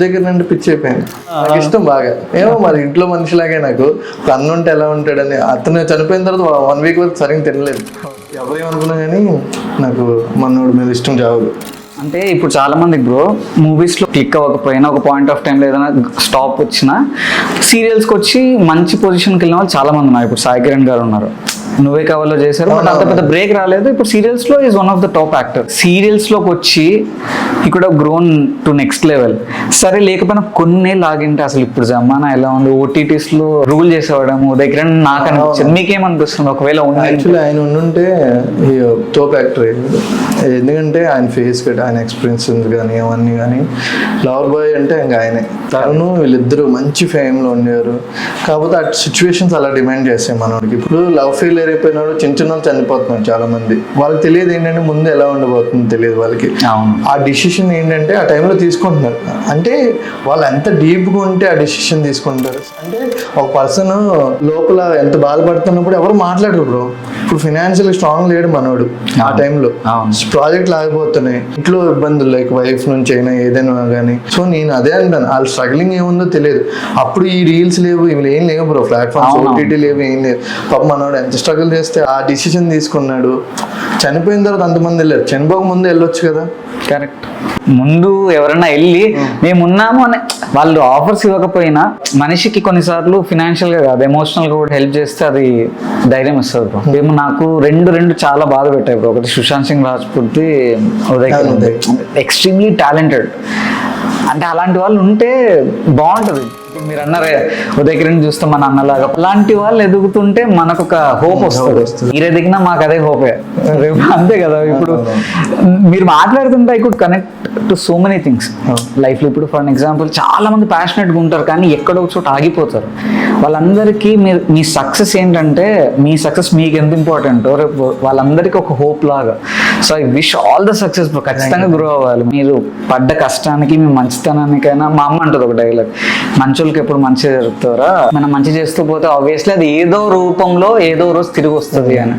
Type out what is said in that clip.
దగ్గర నుండి పిచ్చి అయిపోయింది. నాకు ఇష్టం బాగా, ఏమో మరి ఇంట్లో మనిషిలాగే నాకు అన్న ఉంటే ఎలా ఉంటాడని. అతను చనిపోయిన తర్వాత 1 వీక్ వరకు సరిగ్గా తినలేదు. ఎవరేమనుకున్నా కానీ నాకు మనోడి మీద ఇష్టం చావదు. అంటే ఇప్పుడు చాలా మంది బ్రో మూవీస్ లో క్లిక్ అవ్వకపోయినా ఒక పాయింట్ ఆఫ్ టైంలో ఏదైనా స్టాప్ వచ్చినా సీరియల్స్కి వచ్చి మంచి పొజిషన్కి వెళ్ళిన వాళ్ళు చాలా మంది ఉన్నారు. ఇప్పుడు సాయి కిరణ్ గారు ఉన్నారు, నువ్వే కావాలో చేశారు, బట్ అంత పెద్ద బ్రేక్ రాలేదు. ఇప్పుడు సీరియల్స్ లో is one of the top actor. Serials లోకి వచ్చి ఇక్కడ గ్రోన్ టు నెక్స్ట్ లెవెల్. సరే లేకపోయినా కొన్ని లాగింటే అసలు ఇప్పుడు జమానా ఎలా ఉంది, ఓటీటీస్ లో రూల్ చేసేవాడము ఉదయ్ కిరణ్ నాకు అనిపించింది. మీకేమనిపిస్తుంది ఒకవేళ యాక్చువల్లీ ఆయన ఉండుంటే టాప్ యాక్టర్ అయ్యాడు. ఎందుకంటే ఆయన ఫేస్ కట్, ఆయన ఎక్స్పీరియన్స్ కానీ అవన్నీ కానీ. లవర్ బాయ్ అంటే ఇంకా ఆయనే. తను వీళ్ళిద్దరూ మంచి ఫేమ్లో ఉండేవారు. కాకపోతే ఆ సిచ్యువేషన్స్ అలా డిమాండ్ చేస్తాయి మనోడికి. ఇప్పుడు లవ్ ఫెయిలియర్ అయిపోయినాడు, చిన్న చిన్న చనిపోతున్నారు చాలా మంది. వాళ్ళకి తెలియదు ఏంటంటే ముందు ఎలా ఉండబోతుంది తెలియదు వాళ్ళకి. ఆ డిసిషన్ ఏంటంటే ఆ టైంలో తీసుకుంటున్నారు. అంటే వాళ్ళు ఎంత డీప్గా ఉంటే ఆ డిసిషన్ తీసుకుంటారు. అంటే ఒక పర్సన్ లోపల ఎంత బాధపడుతున్నప్పుడు ఎవరు మాట్లాడరు బ్రో. ఇప్పుడు ఫినాన్షియల్ స్ట్రాంగ్ లేడు మనోడు ఆ టైంలో. ప్రాజెక్ట్ లాగిపోతున్నాయి, ఇంట్లో ఇబ్బందులు లైక్ వైఫ్ నుంచి అయినా ఏదైనా కానీ. సో నేను అదే అంటాను, వాళ్ళ స్ట్రగ్లింగ్ ఏముందో తెలియదు. అప్పుడు ఈ రీల్స్ లేవు, ఇవి ఏం లేవు బ్రో, ప్లాట్ఫామ్స్ ఓటీటీ లేవు, ఏం లేదు. పాప మనోడు ఎంత స్ట్రగుల్ చేస్తే ఆ డిసిషన్ తీసుకున్నాడు. చనిపోయిన తర్వాత అంతమంది వెళ్ళారు, చనిపోక ముందు వెళ్ళొచ్చు కదా. కరెక్ట్. ముందు ఎవరైనా వెళ్ళి మేమున్నాము అని వాళ్ళు ఆఫర్స్ ఇవ్వకపోయినా మనిషికి కొన్నిసార్లు ఫినాన్షియల్ గా కాదు ఎమోషనల్ గా కూడా హెల్ప్ చేస్తే అది ధైర్యం ఇస్తుంది బ్రో. ఏమో నాకు రెండు చాలా బాధ పెట్టాయి బ్రో. ఒకటి సుశాంత్ సింగ్ రాజ్పూత్, ఎక్స్ట్రీమ్లీ టాలెంటెడ్. అంటే అలాంటి వాళ్ళు ఉంటే బాగుంటది. ఇప్పుడు మీరు అన్నారే ఉదయ్ కిరణ్ చూస్తే మన అన్నలాగా, అలాంటి వాళ్ళు ఎదుగుతుంటే మనకు ఒక హోప్ వస్తుంది. మీరు ఎదిగినా మాకు అదే హోపే రేపు, అంతే కదా. ఇప్పుడు మీరు మాట్లాడుతుంటే I could connect to so many things లైఫ్లో. ఇప్పుడు ఫర్ ఎగ్జాంపుల్ చాలా మంది ప్యాషనెట్గా ఉంటారు కానీ ఎక్కడో చోట ఆగిపోతారు. వాళ్ళందరికీ మీ సక్సెస్ ఏంటంటే, మీ సక్సెస్ మీకు ఎంత ఇంపార్టెంటో రేపు వాళ్ళందరికీ ఒక హోప్ లాగా. So I wish all the success bro. ఖచ్చితంగా గ్రో అవ్వాలి. మీరు పడ్డ కష్టానికి, మీ మంచితనానికైనా. మా అమ్మ అంటుంది ఒక డైలాగ్, మంచోళ్ళకి ఎప్పుడు మంచి జరుగుతారా, మనం మంచి చేస్తూ పోతే ఆబ్వియస్లీ అది ఏదో రూపంలో ఏదో రోజు తిరిగి వస్తుంది అని.